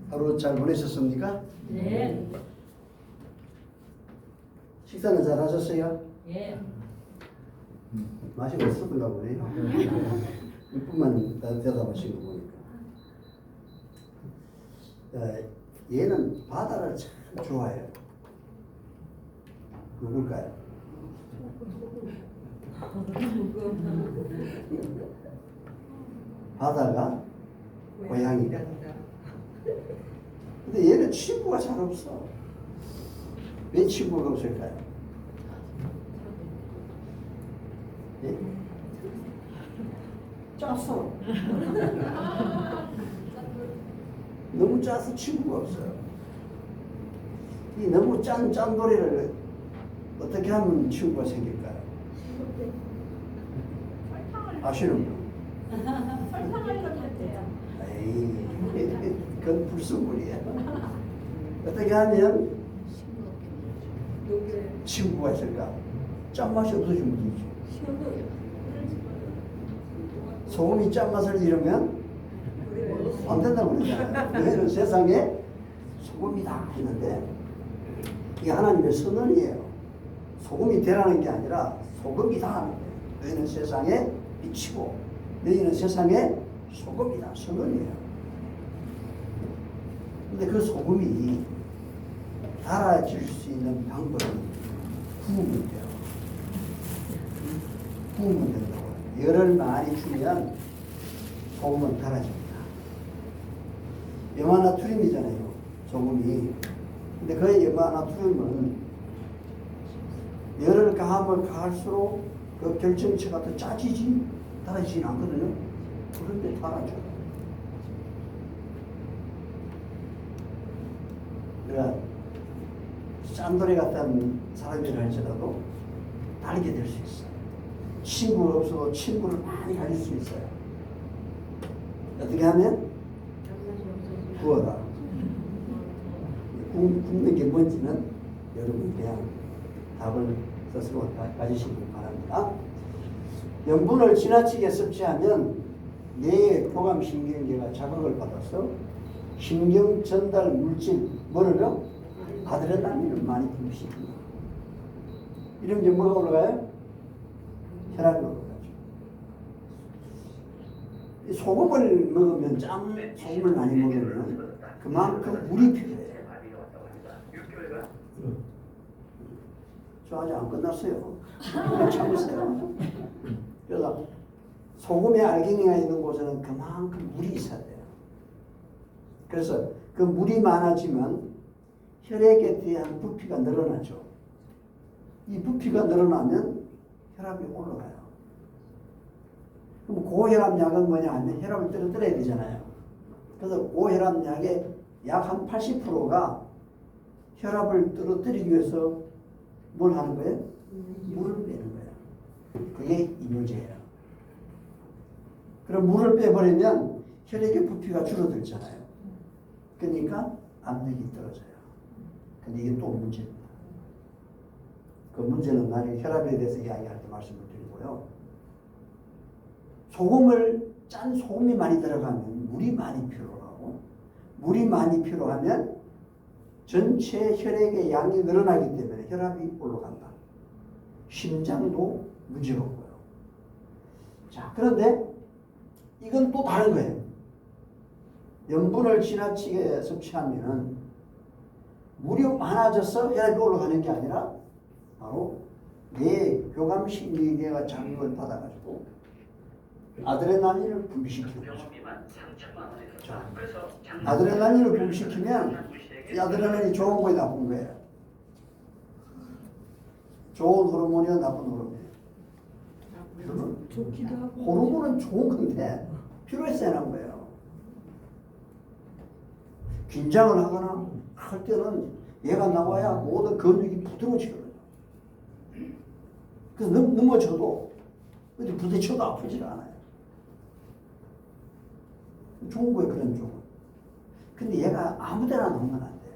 하루 잘 보내셨습니까? 네. 식사는 잘 하셨어요? 예. 맛이 없었던가 보네요. 이뿐만 대답하시는 거 보니까. 얘는 바다를 참 좋아해요. 누굴까요? 바다가 고양이가. 근데 얘는 친구가 잘 없어. 왜 친구가 없을까요? 예? 짰어. 너무 짜서 친구가 없어요. 이 너무 짠 짠돌이를 어떻게 하면 친구가 생길까요? 아시는 분? 설탕을 넣을 때요. 에이, 그건 불순물이야. 어떻게 하면 친구가 있을까? 짠맛이 없어지면 되지. 소금이 짠맛을 잃으면 안 된다고 그러잖아요. 너희는 세상에 소금이다 했는데 이게 하나님의 선언이에요. 소금이 되라는 게 아니라 소금이다 하는 거예요. 너희는 세상에 빛이고 너희는 세상에 소금이다 선언이에요. 근데 그 소금이 달아질 수 있는 방법은 구우면 돼요. 구우면 된다고. 열을 많이 주면 소금은 달아집니다. 염화나트륨이잖아요, 소금이. 근데 그 염화나트륨은 열을 가하면 가할수록 그 결정체가 더 짜지지 달아지진 않거든요. 그런데 달아져요. 그러니까 짠돌이 같은 사람이라 할지라도 달게 될 수 있어요. 친구가 없어도 친구를 많이 가질 수 있어요. 어떻게 하면? 구워라. 굽는 게 뭔지는 여러분 그냥 답을 스스로 가지시기 바랍니다. 염분을 지나치게 섭취하면 뇌의 교감신경계가 자극을 받아서 신경 전달 물질, 뭐를요? 아드레날린을 많이 분비시킵니다. 이러면 이제 뭐가 올라가요? 혈압이 올라가죠. 소금을 먹으면 소금을 많이 먹으면 그만큼 물이 필요해요. 저 아직 안 끝났어요. 참으세요. 그래서 소금에 알갱이가 있는 곳에는 그만큼 물이 있어야 돼요. 그래서 그 물이 많아지면 혈액에 대한 부피가 늘어나죠. 이 부피가 늘어나면 혈압이 올라가요. 그럼 고혈압약은 뭐냐 하면 혈압을 떨어뜨려야 되잖아요. 그래서 고혈압약의 약 한 80%가 혈압을 떨어뜨리기 위해서 뭘 하는 거예요? 물을 빼는 거예요. 그게 이뇨제예요. 그럼 물을 빼버리면 혈액의 부피가 줄어들잖아요. 그러니까 압력이 떨어져요. 근데 이게 또 문제입니다. 그 문제는 나중에 혈압에 대해서 이야기할 때 말씀을 드리고요. 짠 소금이 많이 들어가면 물이 많이 필요하고, 물이 많이 필요하면 전체 혈액의 양이 늘어나기 때문에 혈압이 올라간다. 심장도 문제가 없고요. 자, 그런데 이건 또 다른 거예요. 염분을 지나치게 섭취하면 물이 많아져서 혈압이 올라가는 게 아니라 바로 뇌 교감신경계가 자극을 받아가지고 아드레날린을 분비시키는 거죠. 자, 아드레날린을 분비시키면 이 아드레날린이 좋은 거에 나쁜 거예요. 좋은 호르몬이야 나쁜 호르몬이에요. 좋기도 하고. 호르몬은 좋은 건데 필요해서 해놓은 거예요. 긴장을 하거나 할 때는 얘가 나와야 모든 근육이 부드러워지거든요. 그래서 넘어져도 어디 부딪혀도 아프지 않아요. 좋은 거예요, 그런 쪽은. 근데 얘가 아무 데나 놓으면 안 돼요.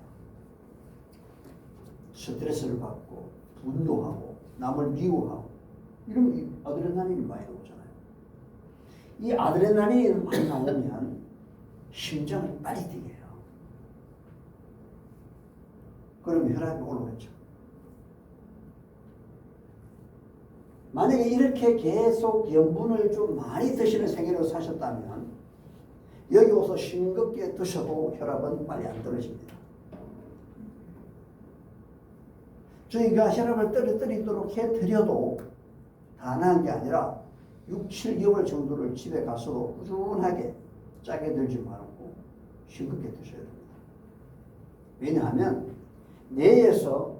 스트레스를 받고 분노하고 남을 미워하고 이러면 이 아드레날린이 많이 나오잖아요. 이 아드레날린이 많이 나오면 심장을 빨리 뛰게 해요. 그러면 혈압이 올라갔죠. 만약에 이렇게 계속 염분을 좀 많이 드시는 생애로 사셨다면 여기 와서 싱겁게 드셔도 혈압은 빨리 안 떨어집니다. 저희가 혈압을 떨어뜨리도록 해드려도 다 나은 게 아니라 6, 7개월 정도를 집에 가서도 꾸준하게 짜게 들지 말고 싱겁게 드셔야 됩니다. 왜냐하면 뇌에서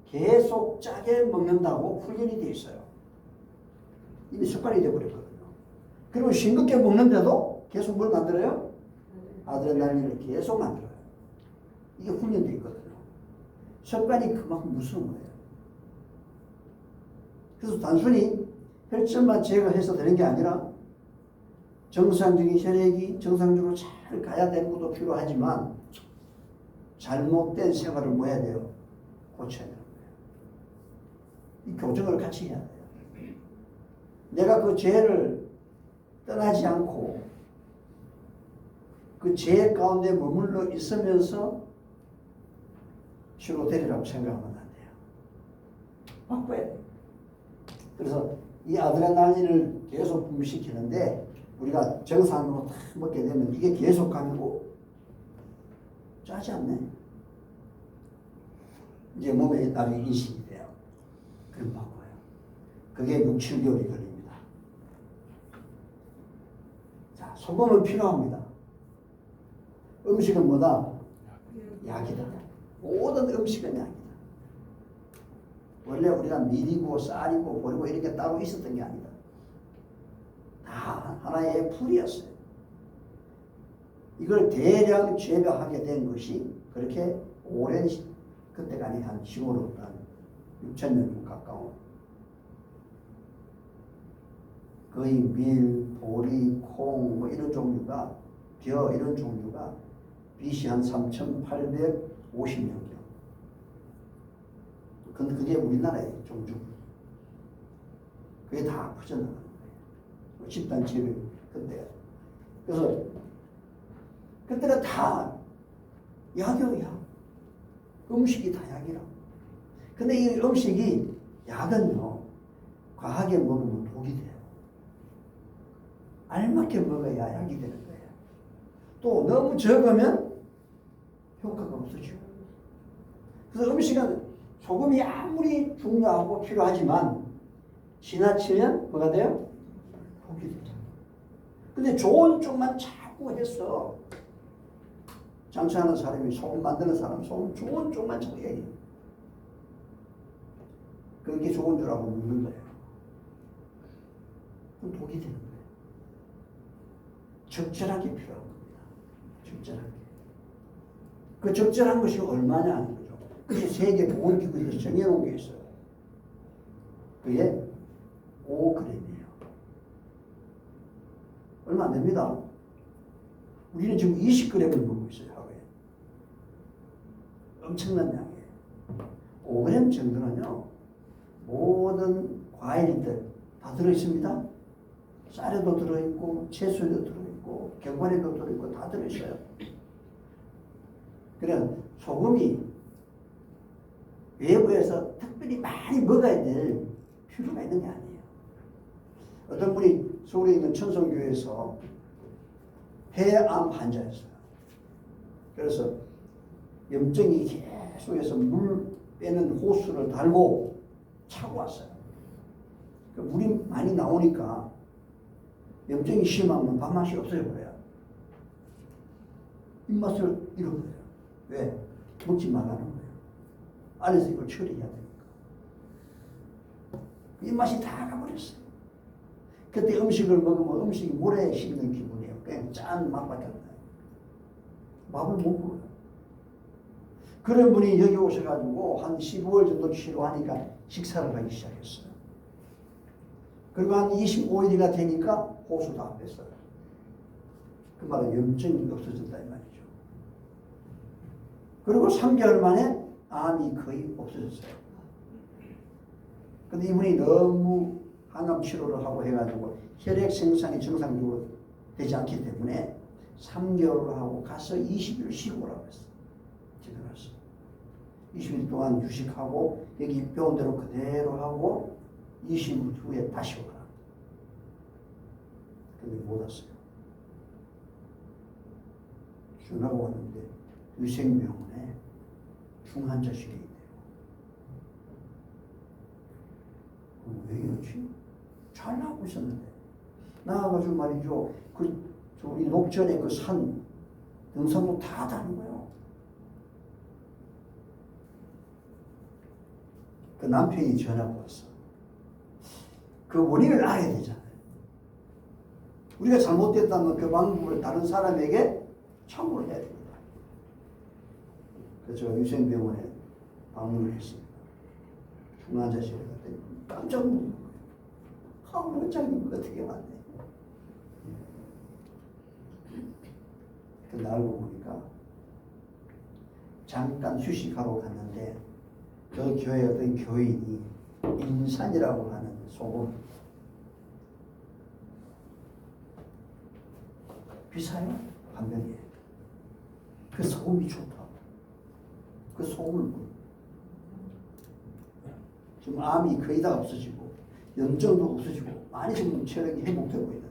계속 짜게 먹는다고 훈련이 되어 있어요. 이미 습관이 되어버렸거든요. 그리고 싱겁게 먹는데도 계속 뭘 만들어요? 아드레날린을 계속 만들어요. 이게 훈련되어 있거든요. 습관이 그만큼 무서운 거예요. 그래서 단순히 혈점만 제거해서 되는 게 아니라 정상적인 혈액이 정상적으로 잘 가야 되는 것도 필요하지만 잘못된 생활을 뭐 해야 돼요? 고쳐야 되는 거예요. 이 교정을 같이 해야 돼요. 내가 그 죄를 떠나지 않고 그 죄 가운데 머물러 있으면서 치료되리라고 생각하면 안 돼요. 바꿔야 돼요. 그래서 이 아드레날린을 계속 분비시키는데 우리가 정상으로 다 먹게 되면 이게 계속 가면 짜지 않네. 이제 몸에 나중에 인식이 돼요. 그럼 바꿔요. 그게 6, 7개월이 걸립니다. 자, 소금은 필요합니다. 음식은 뭐다? 약이다. 모든 음식은 약이다. 원래 우리가 밀이고 쌀이고 보리고 이런 게 따로 있었던 게 아니다. 다 하나의 풀이었어요. 이걸 대량 재배하게 된 것이 그렇게 오랜 그때가 아니 한 15년, 한 6,000년 가까운 거의 밀, 보리, 콩 뭐 이런 종류가 벼 이런 종류가 BC 한 3,850년경. 근데 그게 우리나라의 종주. 그게 다 퍼져나가는 거예요. 집단 재배 그때. 그래서 그때는 다 약이요, 약. 음식이 다 약이라. 근데 이 음식이 약은요, 과하게 먹으면 독이 돼요. 알맞게 먹어야 약이 되는 거예요. 또 너무 적으면 효과가 없어지고. 그래서 음식은 소금이 아무리 중요하고 필요하지만 지나치면 뭐가 돼요? 독이 돼요. 근데 좋은 쪽만 자꾸 해서 장사하는 사람이 소금 만드는 사람 소금 좋은 쪽만 자꾸 해요. 그게 좋은 줄 알고 먹는 거예요. 그럼 독이 되는 거예요. 적절하게 필요한 겁니다. 적절하게. 그 적절한 것이 얼마냐 하는 거죠. 그게 세계보건기구에서 정해놓은 게 있어요. 그게 5g이에요. 얼마 안 됩니다. 우리는 지금 20g을 먹고 있어요, 하루에. 엄청난 양이에요. 5g 정도는요, 모든 과일들 다 들어있습니다. 쌀에도 들어있고, 채소에도 들어있고, 견과류에도 들어있고, 다 들어있어요. 그래, 소금이 외부에서 특별히 많이 먹어야 될 필요가 있는 게 아니에요. 어떤 분이 서울에 있는 천성교회에서 폐암 환자였어요. 그래서 염증이 계속해서 물 빼는 호스를 달고 차고 왔어요. 그 물이 많이 나오니까 염증이 심하면 밥맛이 없어져버려요. 입맛을 잃어버려요. 왜? 먹지 말라는 거예요. 안에서 이걸 처리해야 되니까. 입맛이 다 가버렸어요. 그때 음식을 먹으면 음식이 물에 씹는 기분이에요. 그냥 짠 맛밖에 안 나요. 밥을 못 먹어요. 그런 분이 여기 오셔가지고 한 15월 정도 치료하니까 식사를 하기 시작했어요. 그리고 한 25일이가 되니까 호수 다 뺐어요. 그 말은 염증이 없어졌다 이 말이죠. 그리고 3개월 만에 암이 거의 없어졌어요. 근데 이분이 너무 항암 치료를 하고 해가지고 혈액 생산이 정상적으로 되지 않기 때문에 3개월을 하고 가서 20일 쉬고 오라고 했어요. 집에 갔어요. 20일 동안 휴식하고 여기 배운 대로 그대로 하고 20일 후에 다시 오라. 근데 못 왔어요. 전화가 왔는데 위생병원에 중환자실에 있대요. 왜 이러지? 잘 나오고 있었는데 나와가지고 말이죠. 우리 녹전에 그 산 등산로 다 다는 거예요. 그 남편이 전화가 왔어. 그 원인을 알아야 되잖아요. 우리가 잘못됐다면 그 방법을 다른 사람에게 청구를 해야 됩니다. 그래서 제가 위생병원에 방문을 했습니다. 중환자실에 갔더니 깜짝 놀란 거예요. 원장님 어떻게 왔네. 근데 알고 보니까 잠깐 휴식하러 갔는데 그 교회 어떤 교인이 인산이라고 하는 소금 비싸요? 한 병에. 그 소금이 좋다. 그 소금을 지금 암이 거의 다 없어지고 염증도 없어지고 많이 지금 체력이 회복되고 있는데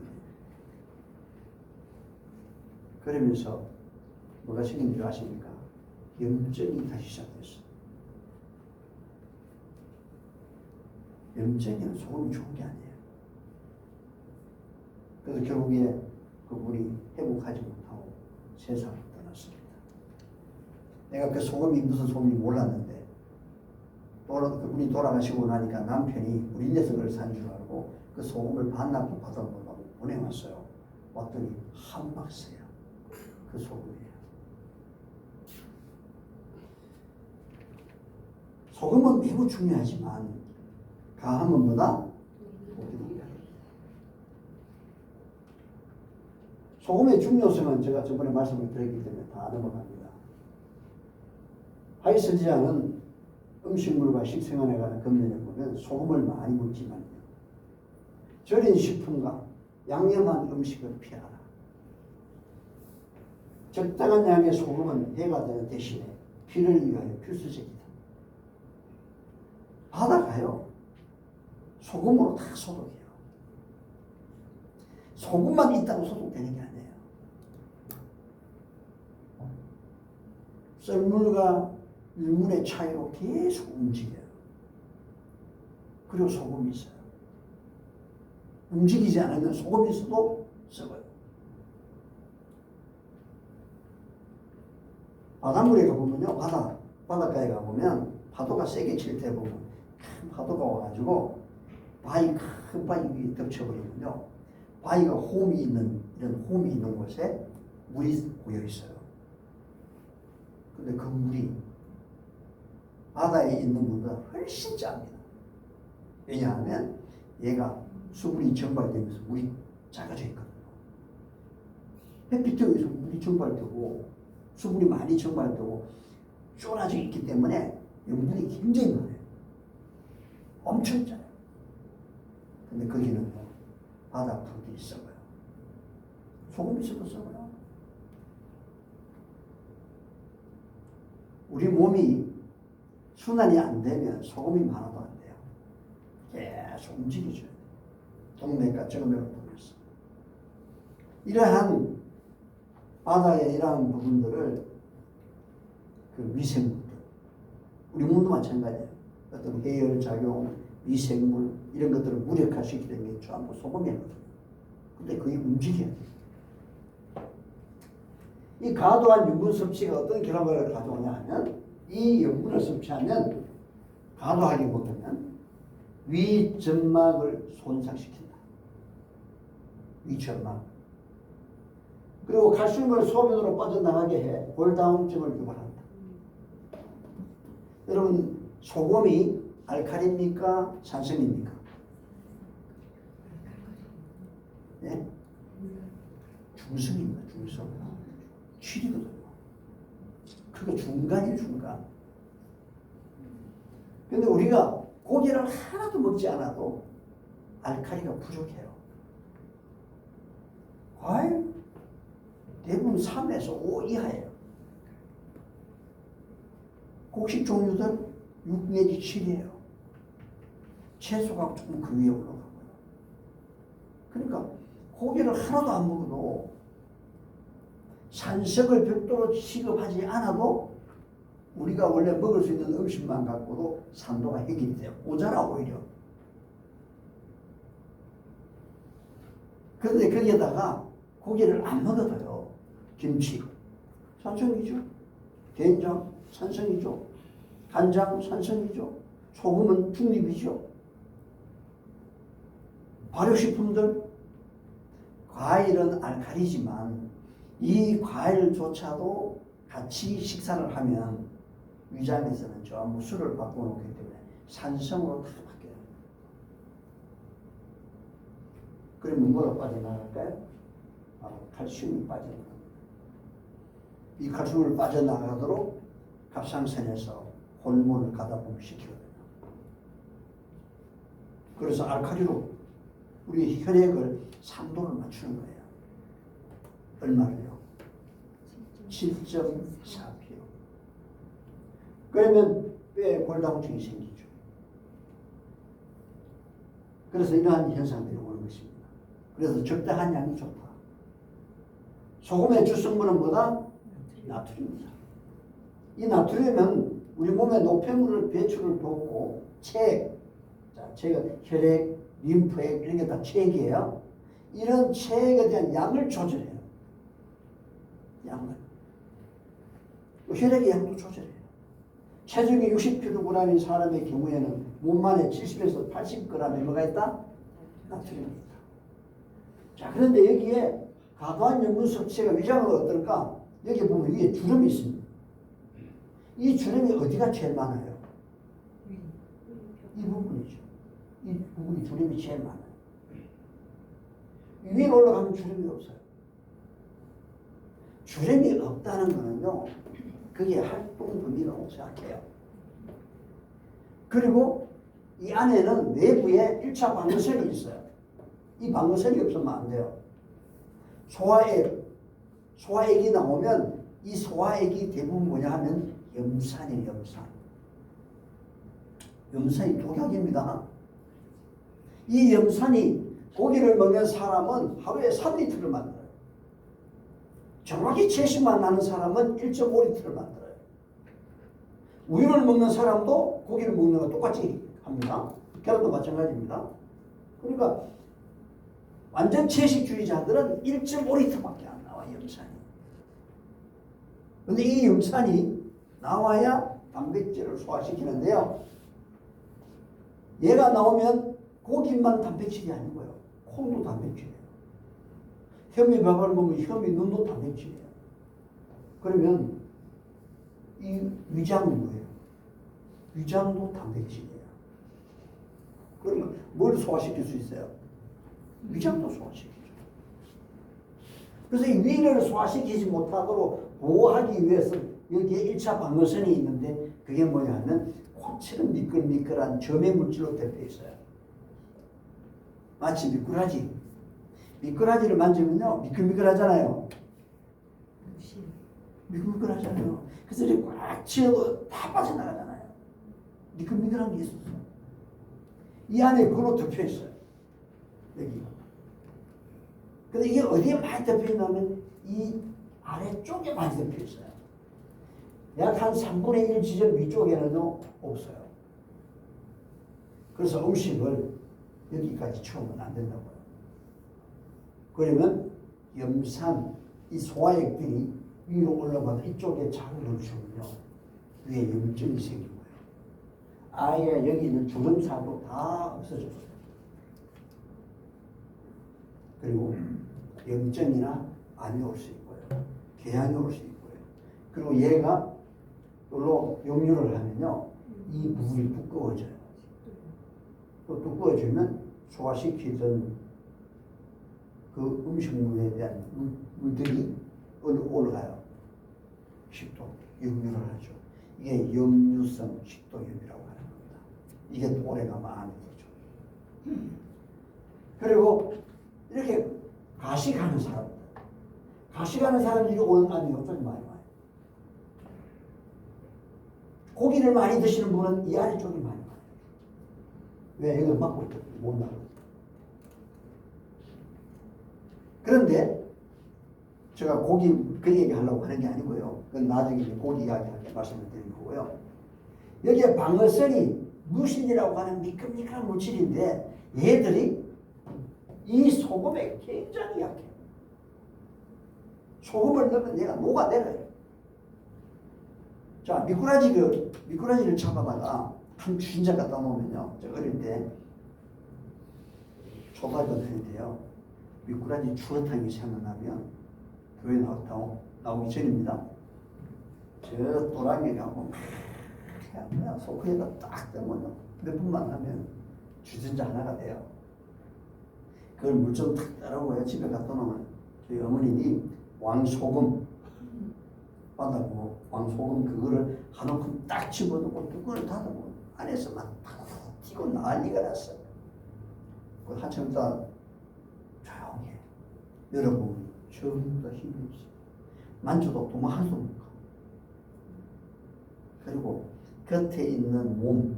그러면서 뭐가 생긴 줄 아십니까? 염증이 다시 시작됐어. 염증에는 소금이 좋은 게 아니에요. 그래서 결국에 그분이 회복하지 못하고 세상을 떠났습니다. 내가 그 소금이 무슨 소금인지 몰랐는데 그분이 돌아가시고 나니까 남편이 우리 녀석을 산 줄 알고 그 소금을 반납도 받아보려고 보내왔어요. 왔더니 한 박스야. 그 소금이에요. 소금은 매우 중요하지만 가함은 뭐다? 소금의 중요성은 제가 저번에 말씀을 드렸기 때문에 다 넘어갑니다. 하이선지자는 음식물과 식생활에 관한 검면에 보면 소금을 많이 먹지만요. 절인 식품과 양념한 음식을 피하라. 적당한 양의 소금은 해가 되는 대신에 피를 위하여 필수적이다. 바다가요. 소금으로 다 소독해요. 소금만 있다고 소독되는 게 아니에요. 썰물과 밀물의 차이로 계속 움직여요. 그리고 소금이 있어요. 움직이지 않으면 소금이 있어도 썩어요. 바닷물에 가보면요. 바닷가에 가보면 파도가 세게 칠 때 보면 큰 파도가 와가지고 큰 바위 위에 덮쳐버리면요. 바위가 이런 홈이 있는 곳에 물이 고여 있어요. 근데 그 물이 바다에 있는 물보다 훨씬 짭니다. 왜냐하면 얘가 수분이 증발되면서 물이 작아져 있거든요. 햇빛에 의해서 물이 증발되고 수분이 많이 증발되고 쫄아져 있기 때문에 염분이 굉장히 많아요. 엄청 짜요. 근데 거기는 바다 풀들이 썩어요. 소금이 있어도 썩어요. 우리 몸이 순환이 안 되면 소금이 많아도 안 돼요. 계속 움직여줘야 돼요. 동맥과 정맥을 통해서. 이러한 바다의 이러한 부분들을 그 위생물들, 우리 몸도 마찬가지예요. 어떤 해열작용, 위생물 이런 것들을 무력화시키는 게 전부 소금이거든요. 근데 그게 움직여야 돼요. 이 과도한 유분 섭취가 어떤 결과를 가져오냐 하면 이 염분을 섭취하면 과도하게 먹으면 위점막을 손상시킨다. 위점막. 그리고 칼슘을 소변으로 빠져나가게 해 골다공증을 유발한다. 여러분 소금이 알칼리입니까? 산성입니까? 네? 중성입니다. 중성. 취리거든요. 그거 중간이에요. 중간. 근데 우리가 고기를 하나도 먹지 않아도 알칼리가 부족해요. 과일 대부분 3에서 5 이하예요. 곡식 종류들 6 내지 7이에요. 채소가 조금 그 위에 올라가고요. 그러니까 고기를 하나도 안 먹어도 산석을 별도로 취급하지 않아도 우리가 원래 먹을 수 있는 음식만 갖고도 산도가 해결이 돼요. 모자라 오히려. 그런데 거기에다가 고기를 안 먹어도요. 김치, 산성이죠. 된장, 산성이죠. 간장, 산성이죠. 소금은 중립이죠. 발효식품들, 과일은 알칼리지만 이 과일조차도 같이 식사를 하면 위장에서는 전부 술을 바꿔놓기 때문에 산성으로 다 바뀌어요. 그러면 뭐로 빠져나갈까요? 칼슘이 빠져나갑니다. 이 칼슘을 빠져나가도록 갑상선에서 호르몬을 가다보면 시키거든요. 그래서 알칼리로 우리 혈액을 3도를 맞추는 거예요. 얼마를요? 7.4pm. 그러면 뼈에 골다공증이 생기죠. 그래서 이러한 현상들이 오는 것입니다. 그래서 적당한 양이 좋다. 소금의 주성분은 뭐다? 나트륨이다. 이 나트륨은 우리 몸의 노폐물을 배출을 돕고 체액, 체액은 혈액, 림프액 이런 게 다 체액이에요. 이런 체액에 대한 양을 조절해요. 양을. 혈액의 양도 조절해요. 체중이 60kg인 사람의 경우에는 몸만에 70에서 80g의 뭐가 있다? 나트륨이 있다. 자, 그런데 여기에 과도한 염분 섭취가 위장은 어떨까? 여기 보면 위에 주름이 있습니다. 이 주름이 어디가 제일 많아요? 이 부분이죠. 이 부분이 주름이 제일 많아요. 위에 올라가면 주름이 없어요. 주름이 없다는 거는요, 그게 활동 범위가 너무 약해요. 그리고 이 안에는 내부에 1차 방어선이 있어요. 이 방어선이 없으면 안 돼요. 소화액이 나오면 이 소화액이 대부분 뭐냐 하면 염산이에요, 염산. 염산이 독약입니다. 이 염산이 고기를 먹는 사람은 하루에 3리터를 만들어요. 정확히 채식만 나는 사람은 1.5리터를 만들어요. 우유를 먹는 사람도 고기를 먹는 거 똑같이 합니다. 계란도 마찬가지입니다. 그러니까 완전 채식주의자들은 1.5리터밖에 안 나와요, 염산이. 근데 이 염산이 나와야 단백질을 소화시키는데요. 얘가 나오면 고기만 단백질이 아니고요. 콩도 단백질이에요. 현미밥을 먹으면 현미눈도 단백질이에요. 그러면 이 위장은 뭐예요? 위장도 단백질이에요. 그러면 뭘 소화시킬 수 있어요? 위장도 소화시키죠. 그래서 이 위를 소화시키지 못하도록 보호하기 위해서 여기에 1차 방어선이 있는데 그게 뭐냐 하면 콩처럼 미끌미끌한 점의 물질로 덮여 있어요. 마치 미꾸라지. 미꾸라지를 만지면요, 미끌미끌하잖아요. 미끌미끌하잖아요. 그래서 이렇게 꽉 쥐어도 다 빠져나가잖아요. 미끌미끌한 게 있어서. 이 안에 그걸로 덮여 있어요. 여기. 근데 이게 어디에 많이 덮여 있냐면 이 아래쪽에 많이 덮여 있어요. 약 한 3분의 1 지점 위쪽에는요, 없어요. 그래서 음식을 여기까지 채우면 안 된다고요. 그러면 염산, 이 소화액들이 위로 올라가서 이쪽에 자극을 주면요, 위에 염증이 생기고요. 아예 여기 있는 주름살도 다 없어져요. 그리고 염증이나 암이 올 수 있고요. 궤양이 올 수 있고요. 그리고 얘가 별로 역류를 하면요, 이 부분이 두꺼워져요. 또 두꺼워지면 소화시키던 그 음식물에 대한 물들이 올라가요. 식도, 역류를 하죠. 이게 역류성 식도염이라고 하는 겁니다. 이게 또 오래가면 암이 되죠. 그리고 이렇게 가식하는 사람들, 가식하는 사람들이 오는 암이 어떤 많이 와요. 고기를 많이 드시는 분은 이 아래쪽이 많이 와요. 왜? 이걸 막고 있거든요. 못 나가. 그런데 제가 고기 그 얘기 하려고 하는 게 아니고요. 그건 나중에 이제 고기 이야기할 때 말씀을 드린 거고요. 여기에 방어선이 무신이라고 하는 미끌미끌한 물질인데 얘들이 이 소금에 굉장히 약해요. 소금을 넣으면 얘가 녹아내려요. 자, 미꾸라지를 잡아다가 한 주인장 갖다 놓으면요. 저 어릴 때 초등학교 다닐 때요. 미꾸라지 추어탕이 생각나면 교회 나오기 전입니다. 저 또랑이 가고 그냥 소크에다 딱 뜨면요. 몇 분만 하면 주전자 하나가 돼요. 그걸 물 좀 탁 따르고요. 집에 갖다 놓으면 저희 어머님이 왕소금 받아고 왕소금 그거를 한 움큼 딱 집어넣고 뚜껑을 닫아보고 안에서만 탁 튀고 난리가 났어요. 그 한참 있다 조용히 해. 여러분 전부 다 힘이 없어요. 만져도 도마 한 손 못 가. 그리고 겉에 있는 몸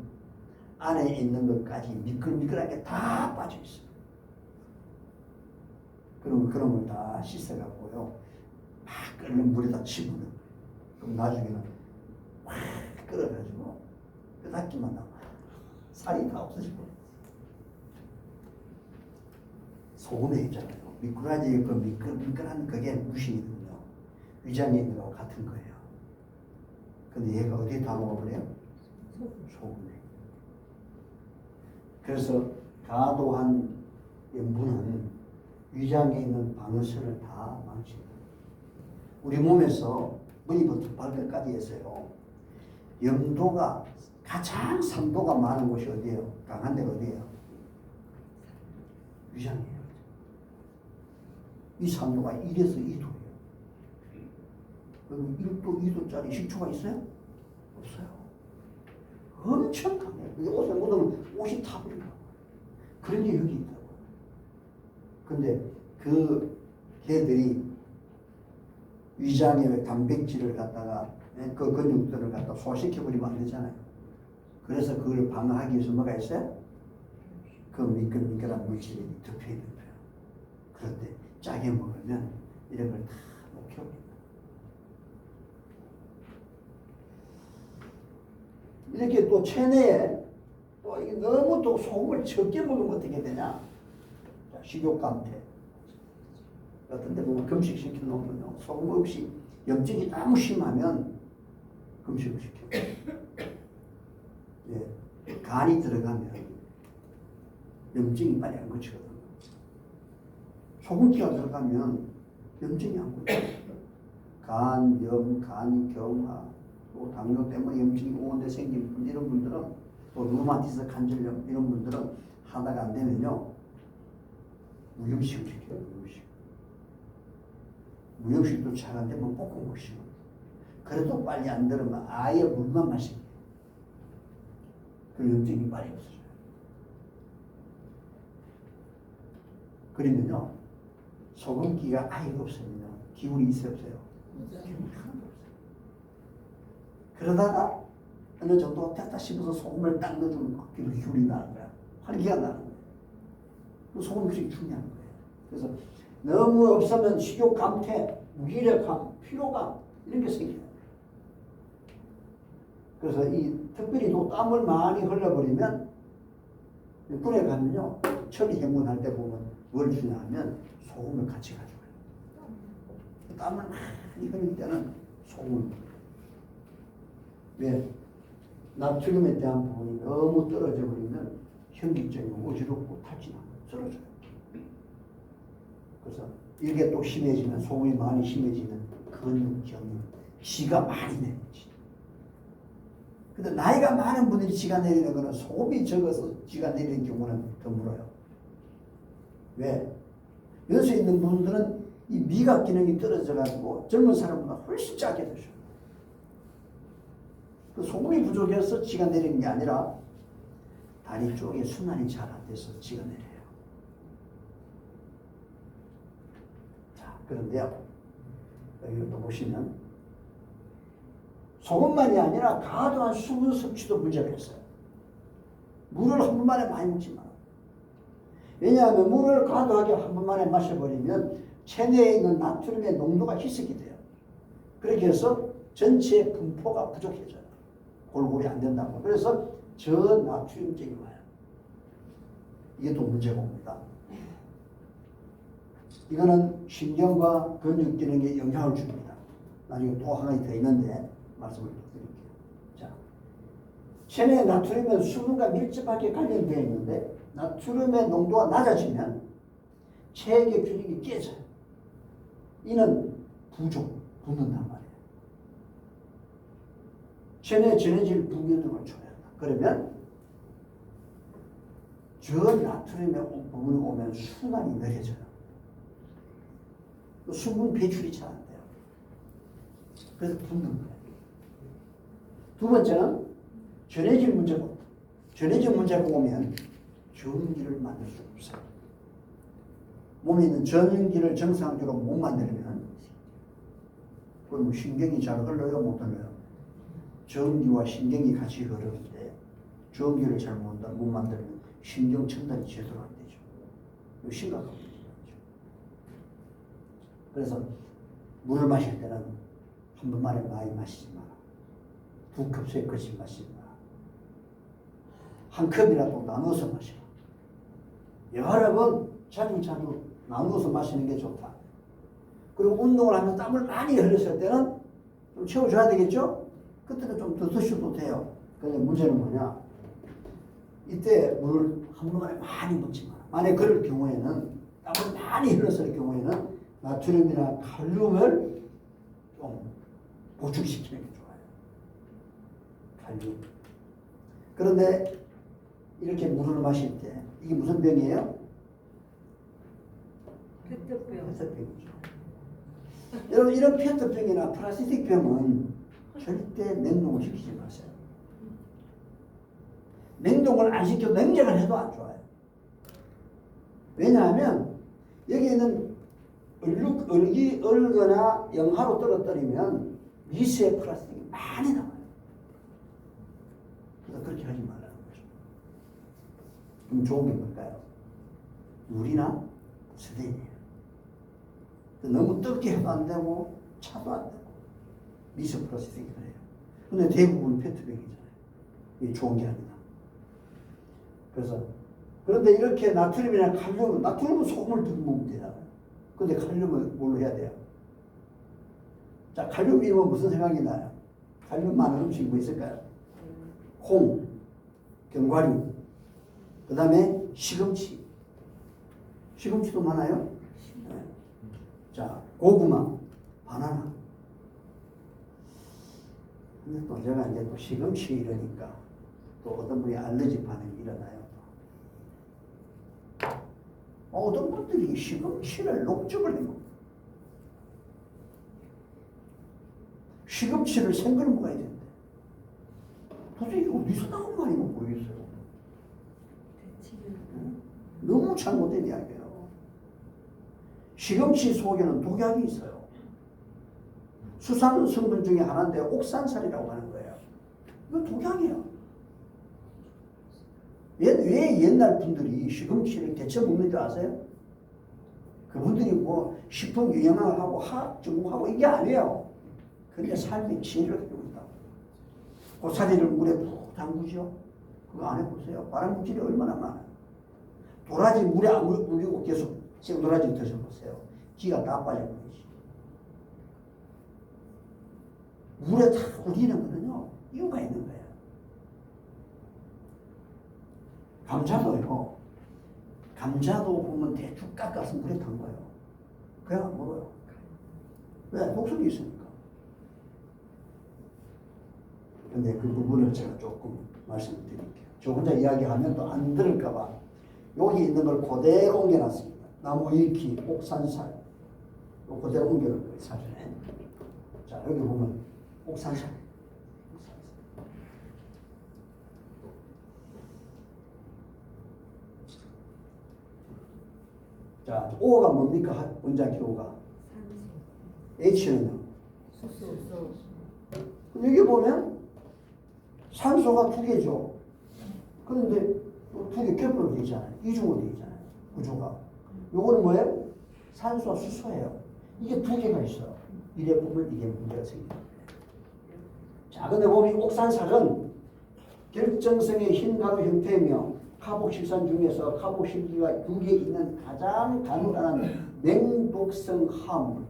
안에 있는 것까지 미끌미끌하게 다 빠져 있어요. 그럼 그런 걸 다 씻어갖고요. 막 끓는 물에다 집어넣어요. 그럼 나중에는 확 끓여가지고 끄닫기만 남아요. 살이 다 없어지고. 소금에 있잖아요. 미꾸라지의 그 미끌미끌한 그게 무신이거든요. 위장에 있는 거하고 같은 거예요. 근데 얘가 어디에 다 먹어버려요? 소금에. 그래서 과도한 염분은 위장에 있는 방어선을 다 망칩니다. 우리 몸에서 머리부터 발끝까지 해서요. 염도가 가장 산도가 많은 곳이 어디예요? 강한 데가 어디예요? 위장이에요. 이 산도가 1에서 2도예요. 그럼 1도, 2도짜리 식초가 있어요? 없어요. 엄청 강해요. 옷에 묻으면 옷이 타버려요. 그런 게 여기 있다고. 근데 그 개들이 위장에 단백질을 갖다가 그 근육들을 갖다 소화시켜버리면 안 되잖아요. 그래서 그걸 방어하기 위해서 뭐가 있어요? 그 미끌미끌한 물질이 덮여 있는 거예요. 그런데 짜게 먹으면 이런 걸 다 녹여버립니다. 이렇게 또 체내에 또 이게 너무 또 소금을 적게 먹으면 어떻게 되냐? 식욕감퇴. 어떤 데 보면 금식 시켜놓으면요. 소금 없이 염증이 너무 심하면 금식을 시켜요. 예, 간이 들어가면 염증이 빨리 안 고치거든요. 소금기가 들어가면 염증이 안 고쳐요. 간, 염, 간, 경화, 또 당뇨 때문에 염증이 오는데 생긴 분, 이런 분들은 또 루마티스 관절염 이런 분들은 하다가 안 되면요. 무염식을 시켜요. 무염식도 잘 안 되면 볶은 거 시켜요. 그래도 빨리 안 들으면 아예 물만 마시게. 그 염증이 빨리 없어져요. 그러면요. 소금기가 아예 없으면요. 기운이 있어요, 없어요? 기운이 하나도 없어요. 그러다가 어느 정도 됐다 싶어서 소금을 딱 넣어주면 기운이 나는 거야. 활기가 나는 거야. 그 소금 그렇게 중요한 거예요. 그래서 너무 없으면 식욕 감퇴, 무기력함, 피로감 이런 게 생겨요. 그래서 이 특별히 또 땀을 많이 흘려버리면 꿀에 가면요 처리 행군할 때 보면 뭘 주냐 하면 소금을 같이 가져가요. 땀을 많이 흘릴 때는 소금을. 왜? 나트륨에 대한 부분이 너무 떨어져 버리면 현기증이 어지럽고 탈진하고 쓰러져요. 그래서 이게 또 심해지면 소금이 많이 심해지면 근육경련, 기가 많이 내리지. 근데 나이가 많은 분들이 지가 내리는 거는 소금이 적어서 지가 내리는 경우는 드물어요. 왜? 연세 있는 분들은 이 미각 기능이 떨어져가지고 젊은 사람보다 훨씬 작게 되죠. 그 소금이 부족해서 지가 내리는 게 아니라 다리 쪽에 순환이 잘 안 돼서 지가 내려요. 자, 그런데요. 여기 또 보시면 소금만이 아니라 과도한 수분 섭취도 문제가 있어요. 물을 한 번만에 많이 먹지 마. 왜냐하면 물을 과도하게 한 번만에 마셔버리면 체내에 있는 나트륨의 농도가 희석이 돼요. 그렇게 해서 전체 분포가 부족해져요. 골고루 안 된다고. 그래서 저나트륨증이 와요. 이게 또 문제가 옵니다. 이거는 신경과 근육 기능에 영향을 줍니다. 나중에 또 하나 더 있는데 말씀을 드릴게요. 자, 체내 나트륨은 수분과 밀접하게 관련되어 있는데 나트륨의 농도가 낮아지면 체액의 균형이 깨져요. 이는 붓는단 말이에요. 체내 전해질 부기능을 초래한다. 그러면 저나트륨의 부분이 오면 순환이 느려져요. 수분 배출이 잘 안 돼요. 그래서 붓는 거예요. 두 번째는 전해질 문제가 없다. 전해질 문제가 오면 전기를 만들 수 없어요. 몸에 있는 전기를 정상적으로 못 만들면 그럼 신경이 잘 흘러요? 못 흘러요? 전기와 신경이 같이 흐르는데 전기를 잘 못 만들면 신경 전달이 제대로 안 되죠. 이거 심각한 문제죠. 그래서 물을 마실 때는 한 번만에 많이 마시지 마라. 2컵, 3컵씩 마시지 마라. 한 컵이라도 나눠서 마시라. 여러 번 자주 나눠서 마시는 게 좋다. 그리고 운동을 하면서 땀을 많이 흘렸을 때는 좀 채워줘야 되겠죠? 그때는 좀 더 드셔도 돼요. 근데 문제는 뭐냐? 이때 물을 한 번만에 많이 먹지 마라. 만약 그럴 경우에는 땀을 많이 흘렸을 경우에는 나트륨이나 칼륨을 좀 보충시키는 게 좋아요. 칼륨. 그런데 이렇게 물을 마실 때 이게 무슨 병이에요? 페트병이죠. 여러분 이런 페트병이나 플라스틱 병은 절대 냉동을 시키지 마세요. 냉동을 안 시켜도 냉장을 해도 안 좋아요. 왜냐하면 여기 있는 얼거나 영하로 떨어뜨리면 미세 플라스틱이 많이 나와요. 그래서 그렇게 하지 말라는 거죠. 그럼 좋은 게 뭘까요? 물이나 스테인이에요. 너무 뜨겁게 해도 안 되고 차도 안 되고 미세 플라스틱이 그래요. 근데 대부분 페트병이잖아요. 이게 좋은 게 아니다. 그래서 그런데 이렇게 나트륨이나 나트륨은 소금을 더 먹으면 되잖아요. 근데 칼륨은 뭘로 해야 돼요? 자, 칼륨 이름은 무슨 생각이 나요? 칼륨 많은 음식이 뭐 있을까요? 콩, 견과류, 그 다음에 시금치. 시금치도 많아요? 네. 자, 고구마, 바나나. 근데 또 제가 이제 또 시금치 이러니까 또 어떤 분이 알레르기 반응이 일어나요. 어떤 분들이 시금치를 녹즙을 해먹어요. 시금치를 생걸 먹어야 되는데 도대체 이거 어디서 나온 말인가 모르겠어요. 너무 잘못된 이야기예요. 시금치 속에는 독약이 있어요. 수산 성분 중에 하나인데 옥산살이라고 하는 거예요. 이거 독약이에요. 왜 옛날 분들이 시금치를 데쳐 먹는 줄 아세요? 그분들이 뭐 식품 영양을 하고 화학 전공하고 이게 아니에요. 근데 삶의 지혜를 가지고 있다고. 고사리를 물에 푹 담그죠. 그거 안 해보세요. 발암물질이 얼마나 많아요. 도라지 물에 안 물리고 계속 생도라지 드셔보세요. 기가 다 빠져버리지. 물에 다 우리는 거는요 이유가 있는 거예요. 감자도요. 감자도 보면 대충 깎아서 물에 담가요. 그냥 안 먹어요. 왜? 독성이 있으니까. 근데 그 부분을 제가 조금 말씀드릴게요. 저 혼자 이야기하면 또 안 들을까봐 여기 있는 걸 그대로 옮겨놨습니다. 나무 위키, 옥산살. 그대로 옮겨놓은 거예요, 사전에. 자, 여기 보면 옥산살. 자, O가 뭡니까? 원자기 O가? H는요? 여기 보면 산소가 2개죠. 그런데 2개 겹으로 되어 있잖아요. 이중으로 되어 있잖아요. 구조가. 요거는 뭐예요? 산소와 수소예요. 이게 2개가 있어요. 이래 보면 이게 문제가 생깁니다. 자, 근데 보면 옥산살은 결정성의 흰 가루 형태이며 카복실산 중에서 카복실기가 2개 있는 가장 단단한 맹독성 화합물.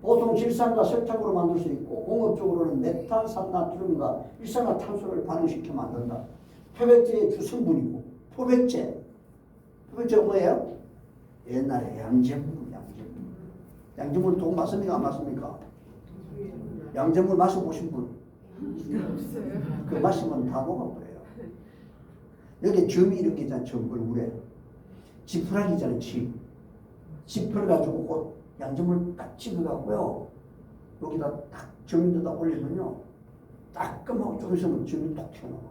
보통 질산과 설탕으로 만들 수 있고 공업적으로는 메탄산나트륨과 일산화탄소를 반응시켜 만든다. 표백제의 주성분이고 표백제가 뭐예요? 옛날에 양잿물. 양잿물 통 맞습니까? 안 맞습니까? 양잿물 마셔보신 분? 그 마시면 다 녹아버려요. 여기 점이 이런 게 있잖아요. 점 얼굴에. 지푸라기 있잖아요. 지푸를 가지고 곧 양잿물 딱 집어갖고요. 여기다 딱 점에다 올리면요. 따끔하고 좀 있으면 점이 톡 튀어나와.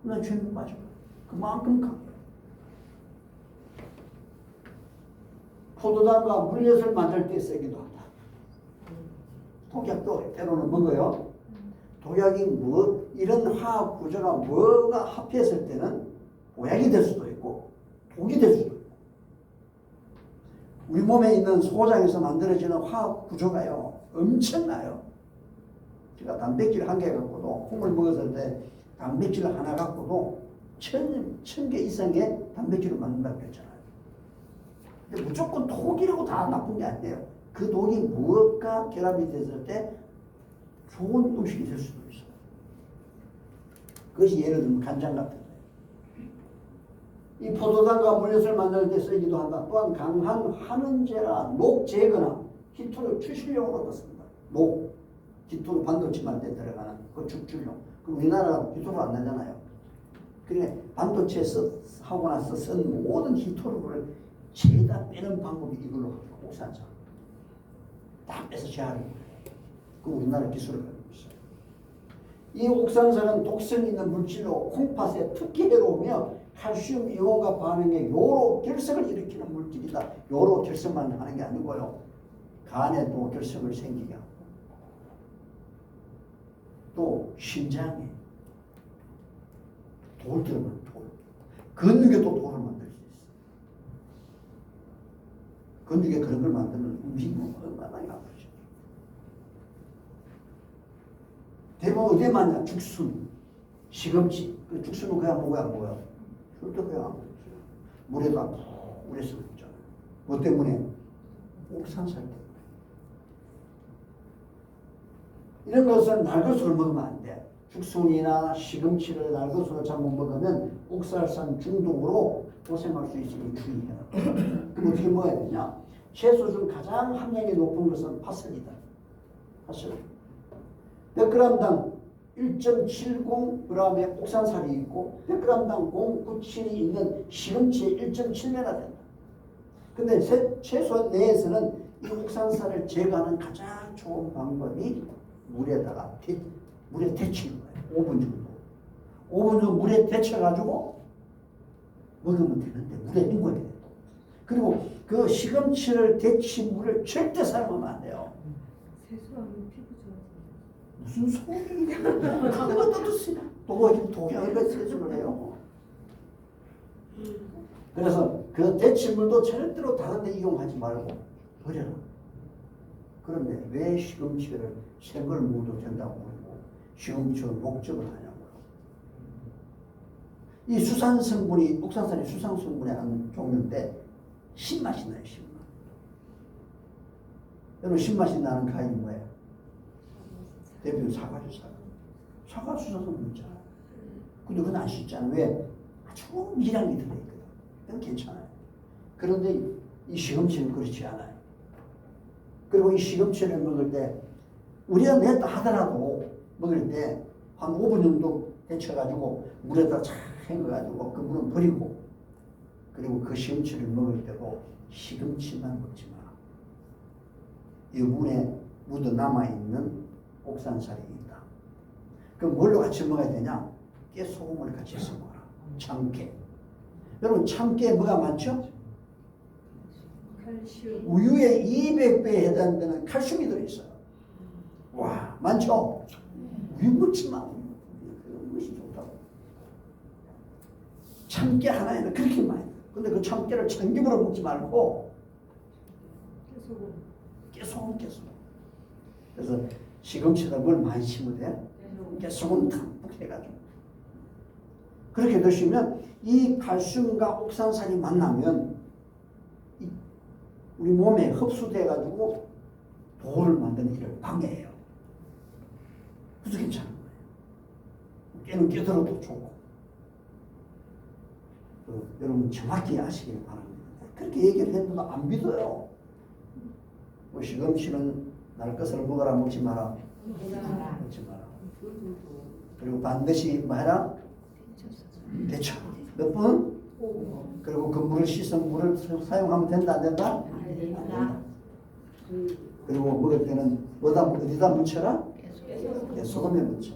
나 점이 맞아. 그만큼 강해요. 포도당과 물엿을 만들 때 쓰기도 한다. 독약도 때로는 먹어요. 독약이 뭐 이런 화학 구조가 뭐가 합했을 때는 보약이 될 수도 있고 독이 될 수도 있고 우리 몸에 있는 소장에서 만들어지는 화학 구조가요 엄청나요. 제가 단백질 한 개 갖고도 콩을 먹었을 때 단백질 하나 갖고도 1000개 이상의 단백질을 만든다고 했잖아요. 근데 무조건 독이라고 다 나쁜 게 아니에요. 그 독이 무엇과 결합이 됐을 때 좋은 음식이 될 수도 있어요. 그것이 예를 들면 간장 같은 거예요. 이 포도당과 물엿을 만들 때 쓰기도 한다. 또한 강한 환원제나 녹 제거나 히토를 추출용으로 넣습니다. 녹, 히토로 반도체 만들 때 들어가는 그 추출용. 그럼 우리나라 히토로 안 나잖아요. 그러니까 반도체에서 하고 나서 쓴 모든 히토를 죄다 빼는 방법이 이걸로 합니다. 옥산차. 다 빼서 제하는 거예요. 그 우리나라 기술을 가지고 있어요. 이 옥산살은 독성 있는 물질로 콩팥에 특히 해로우며 칼슘 이온과 반응에 요로 결석을 일으키는 물질이다. 요로 결석만 하는 게 아니고요. 간에도 결석을 생기게 하고 또 심장에 돌 들어가면 돌. 근육에도 돌을 만들 수 있어요. 근육에 그런 걸 만드는 음식은 얼마나 아프죠. 대부분 어디에 맞냐? 죽순, 시금치. 그 죽순은 그냥 먹어야 안 먹어요? 절대 그냥 안 먹어요. 물에다 푹 오래 썩었잖아요. 뭐 때문에? 옥산살 때문에. 이런 것은 날것으로 먹으면 안 돼. 죽순이나 시금치를 날것으로 잘못 먹으면 옥살산 중독으로 고생할 수 있으니 주의해라. 그럼 어떻게 먹어야 되냐? 채소 중 가장 함량이 높은 것은 파슬리다. 파슬리. 100g당 1.70g의 옥산살이 있고 100g당 0.97이 있는 시금치의 1.7배나 된다. 근데 채소 내에서는 이 옥산살을 제거하는 가장 좋은 방법이 물에다가 물에 데치는 거예요. 5분 정도. 5분 정도 물에 데쳐가지고 먹으면 되는데 물에 헹궈야 돼요. 그리고 그 시금치를 데친 물을 절대 사용하면 안 돼요. 세수하면 피부 좋아져요. 무슨 소리야? 그것도 드시나? 독약을 왜 세수를 해요? 그래서 그 데친 물도 절대로 다른 데 이용하지 말고 버려라. 그런데 왜 시금치를 생걸 먹어도 된다고 그러고 시금치를 목적을 하냐고요. 이 수산 성분이 옥산살이 수산 성분의 한 종류인데 신맛이 나요. 신맛. 여러분 신맛이 나는 과일이 뭐예요? 대표는 사과죠. 사과 수산 성분 있잖아요. 근데 그건 안 씻잖아요. 왜? 아주 미량이 들어있거든. 그건 괜찮아요. 그런데 이 시금치는 그렇지 않아요. 그리고 이 시금치를 먹을 때 우리가 냈다 하더라도 먹을 때 한 5분 정도 데쳐가지고 물에다 착 헹궈가지고 그 물은 버리고 그리고 그 시금치를 먹을 때도 시금치만 먹지 마라. 이 물에 묻어 남아있는 옥산살이 있다. 그럼 뭘로 같이 먹어야 되냐? 깨소금을 같이 해서 먹어라. 참깨. 여러분 참깨에 뭐가 많죠? 칼슘. 우유의 200배에 해당되는 칼슘이 들어있어요. 와, 많죠? 우유 먹지마. 그것이 좋다고. 참깨 하나에는 그렇게 많이. 근데 그 참깨를 참기으로 먹지 말고 깨소금. 그래서 시금치에다 뭘 많이 치면 돼? 깨소금 듬뿍 해가지고. 그렇게 드시면 이 칼슘과 옥산산이 만나면 우리 몸에 흡수돼가지고 돌을 만드는 일을 방해해요. 그래서 괜찮은 거예요. 깨는 깨들어도 좋고. 여러분 정확히 아시길 바랍니다. 그렇게 얘기를 해도 안 믿어요. 뭐 시금치는 날 것을 먹어라 먹지 마라. 먹지 마라. 그리고 반드시 뭐 해라? 데쳐. 몇 번? 그리고 그 물을 씻은 물을 사용하면 된다 안 된다? 안 된다. 그리고 먹을 때는 어디다 묻혀라? 소금에 묻혀.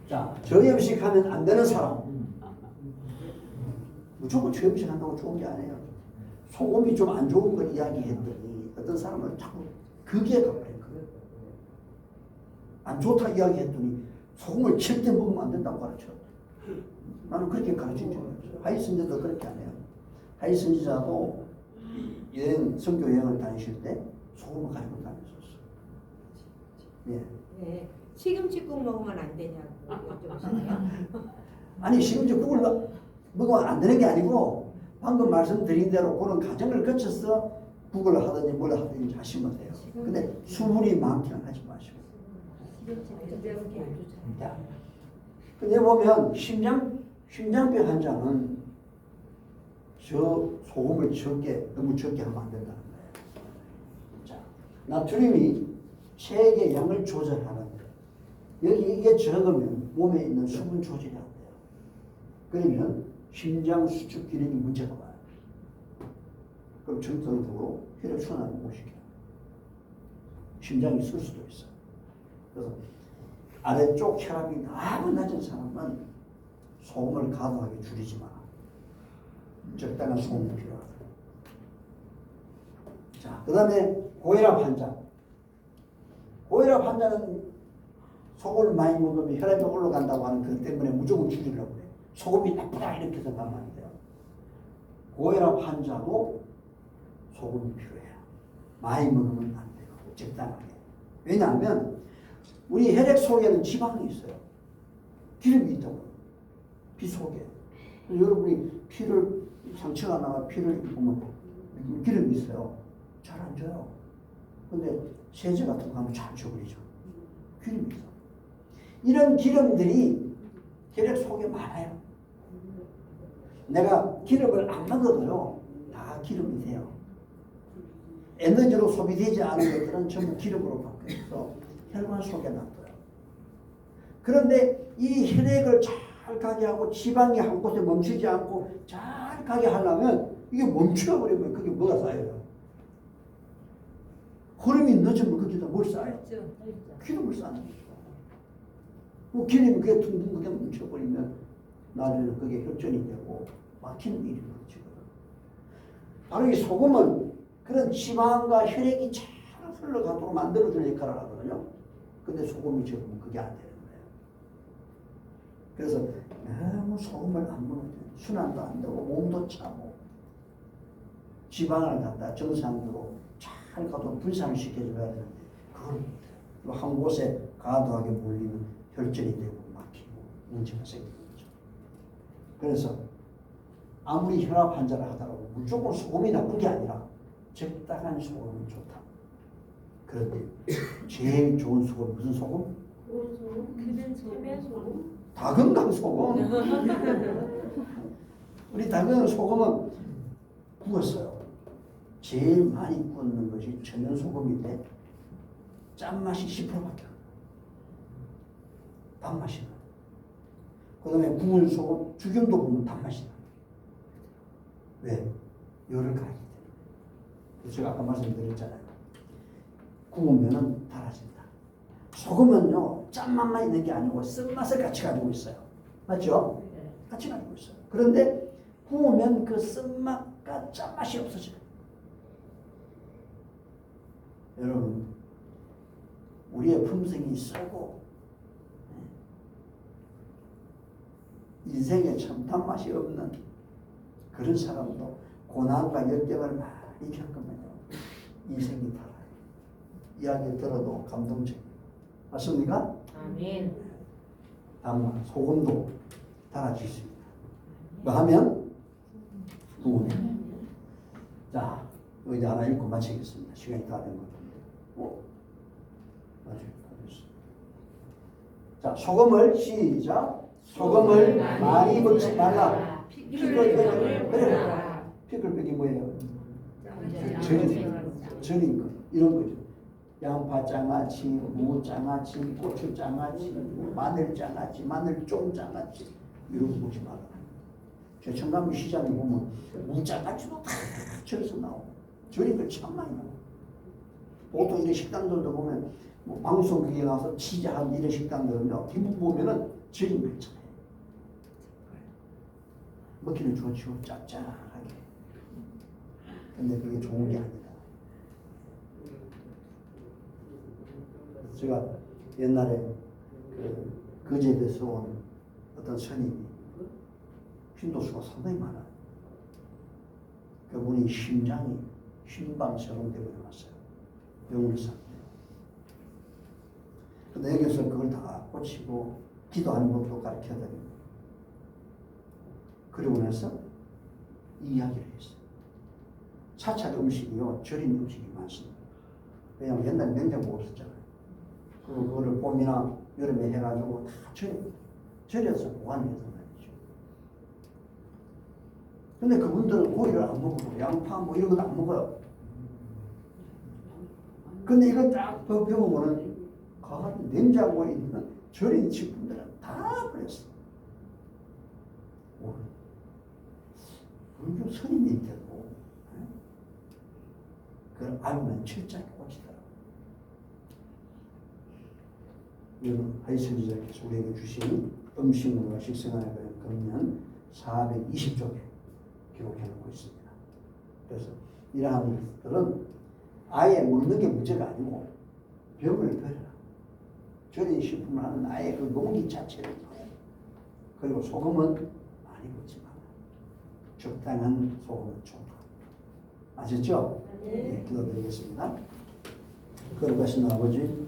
자, 저염식하면 안 되는 사람. 무조건 저염식한다고 좋은 게 아니에요. 소금이 좀 안 좋은 걸 이야기했더니 어떤 사람은 자꾸 거기에 가버려요. 안 좋다 이야기했더니 소금을 절대 먹으면 안 된다고 가르쳐. 나는 그렇게 가르친 적이 없어요. 하이 선지자도 그렇게 안 해요. 하이 선지자도 선교 여행을 다니실 때 소금을 가지고 다녔었어요. 예. 네. 시금치국 먹으면 안 되냐고 여쭤보시네요. 아니 시금치국을 먹으면 안 되는 게 아니고 방금 말씀드린 대로 그런 과정을 거쳐서 국을 하든지 뭘 하든지 하시면 돼요. 근데 수분이 많게는 하지 마시고. 자, 근데 보면 심장병 환자는 저 소금을 너무 적게 하면 안 된다는 거예요. 자, 나트륨이 체액의 양을 조절하는 여기 이게 적으면 몸에 있는 수분 조절이 안 돼요. 그러면 심장 수축 기능이 문제가 와요. 그럼 정상적으로 혈액순환을 못 시켜요. 심장이 쓸 수도 있어요. 그래서 아래쪽 혈압이 너무 낮은 사람은 소금을 과도하게 줄이지 마라. 적당한 소금이 필요하다. 자, 그 다음에 고혈압 환자. 고혈압 환자는 소금을 많이 먹으면 혈압이 올라간다고 하는 그 때문에 무조건 줄이려고 해요. 소금이 나쁘다 이렇게 생각하면 안 돼요. 고혈압 환자도 소금이 필요해요. 많이 먹으면 안 돼요. 적당하게. 왜냐하면 우리 혈액 속에는 지방이 있어요. 기름이 있다고. 피 속에. 여러분이 피를 상처가 나가 피를 보면 기름이 있어요. 잘 안 져요. 근데 세제 같은 거 하면 잘 져버리죠. 기름이 있어. 이런 기름들이 혈액 속에 많아요. 내가 기름을 안 먹어도요, 다 기름이 돼요. 에너지로 소비되지 않은 것들은 전부 기름으로 바뀌어서 혈관 속에 놔둬요. 그런데 이 혈액을 잘 가게 하고 지방이 한 곳에 멈추지 않고 잘 가게 하려면 이게 멈춰버리면 그게 뭐가 쌓여요? 흐름이 늦으면 거기다 뭘 쌓아요? 기름을 쌓는 거죠. 뭐 기름이 그게 둥둥하게 뭉쳐버리면 나중에 그게 혈전이 되고 막히는 일이 벌어지거든요. 바로 이 소금은 그런 지방과 혈액이 잘 흘러가도록 만들어주는 역할을 하거든요. 근데 소금이 적으면 그게 안 되는 거예요. 그래서 너무 소금을 안 먹으면 순환도 안 되고 몸도 차고 지방을 갖다 정상으로 잘 가도록 분산을 시켜줘야 되는데 그걸 못해요. 한 곳에 과도하게 몰리면 혈전이 되고 막히고 문제가 생기는 거죠. 그래서 아무리 혈압 환자를 하더라도 무조건 소금이 나쁜 게 아니라 적당한 소금이 좋다. 그런데 제일 좋은 소금 무슨 소금? 다금강 소금. 우리 다금강 소금은 구웠어요. 제일 많이 구우는 것이 천연 소금인데 짠맛이 10%밖에 안 나요. 단맛이 나요. 그 다음에 구운 소금, 죽염도 보면 단맛이 나요. 왜? 열을 가하기 때문에. 제가 아까 말씀드렸잖아요. 구우면은 달아진다. 소금은요, 짠맛만 있는 게 아니고 쓴맛을 같이 가지고 있어요. 맞죠? 같이 가지고 있어요. 그런데 구우면 그 쓴맛과 짠맛이 없어져요. 여러분 우리의 품성이 썩고 인생에 참 단맛이 없는 그런 사람도 고난과 역경을 많이 겪으면요 인생이 달아요. 이야기 들어도 감동적이에요. 맞습니까? 아멘. 다만 소금도 달아줄 수 있다. 뭐 하면? 구원해. 자, 이제 하나 읽고 마치겠습니다. 시간이 다 된 것 같은데. 맞아요. 다 됐어. 자, 소금을 시작. 소금을 많이 먹지 말라. 피클백이 그래. 피클백이 뭐예요? 절인 거 이런 거죠. 양파 장아찌, 무 장아찌, 고추 장아찌, 마늘 장아찌, 마늘 쫑 장아찌 이런 거 먹지 말라. 저 청담리 시장에 보면 무 장아찌도 다 절여서 나오고 절인 걸 참 많이 나오고 보통 이런 식당들도 보면 뭐 방송 그게 나와서 치즈한 이런 식당들은요 뒷부분 보면은 절인 걸 참. 먹기는 좋죠. 짭짤하게. 근데 그게 좋은 게 아니다. 제가 옛날에 그 집에서 온 어떤 스님이 빈도수가 상당히 많아요. 그분이 심장이 심방처럼 되어버렸어요. 병을 쌌대요. 근데 여기서 그걸 다 고치고 기도하는 법도 가르쳐드리고 그리고 나서 이야기를 했어요. 사찰 음식이요, 절인 음식이 많습니다. 왜냐하면 옛날에 냉장고 없었잖아요. 그리고 그거를 봄이나 여름에 해가지고 다 절여서 보관해서 말이죠. 근데 그분들은 고기를 안 먹고 양파 뭐 이런 것도 안 먹어요. 근데 이거 딱 배워보면은 냉장고에 있는 절인 식품들은 다 버렸어. 그건 좀 스님이 되고 그걸 알면 철저하게 고치더라고요. 여러분 하이슬리자께서 우리에게 주신 음식물과 식생활에 관한 금년 420쪽에 기록해 놓고 있습니다. 그래서 이러한 것들은 아예 먹는 게 문제가 아니고 병을 버려라. 절인 식품을 하는 아예 그 용기 자체를 버려라. 그리고 소금은 많이 먹지 마라. 적당한 소금은 좋다. 아셨죠? 네, 기도드리겠습니다. 거룩하신 아버지,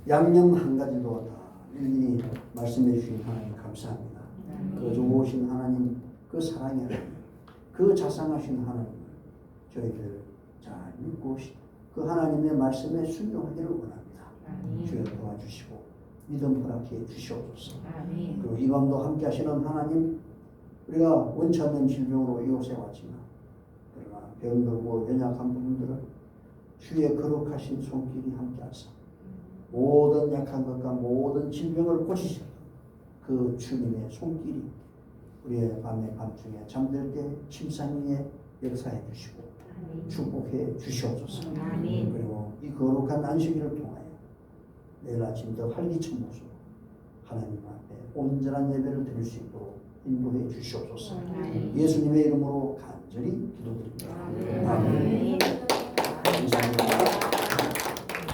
양념 한 가지도 다 일일이 말씀해 주신 하나님 감사합니다. 그 좋으신 하나님, 그 사랑의 하나님, 그 자상하신 하나님을 저희들 잘 믿고 그 하나님의 말씀에 순종하기를 원합니다. 주여 도와주시고 믿음 허락해 주시옵소서. 그리고 이 밤도 함께 하시는 하나님, 우리가 원치 않는 질병으로 이곳에 왔지만 그러나 병들고 연약한 부분들은 주의 거룩하신 손길이 함께하사 모든 약한 것과 모든 질병을 고치시는 그 주님의 손길이 우리의 밤에 밤중에 잠들 때 침상 위에 역사해 주시고 축복해 주시옵소서. 그리고 이 거룩한 안식일을 통하여 내일 아침 더 활기찬 모습으로 하나님 앞에 온전한 예배를 드릴 수 있도록 인도해 주시옵소서. 예수님의 이름으로 간절히 기도드립니다. 아멘. 감사합니다.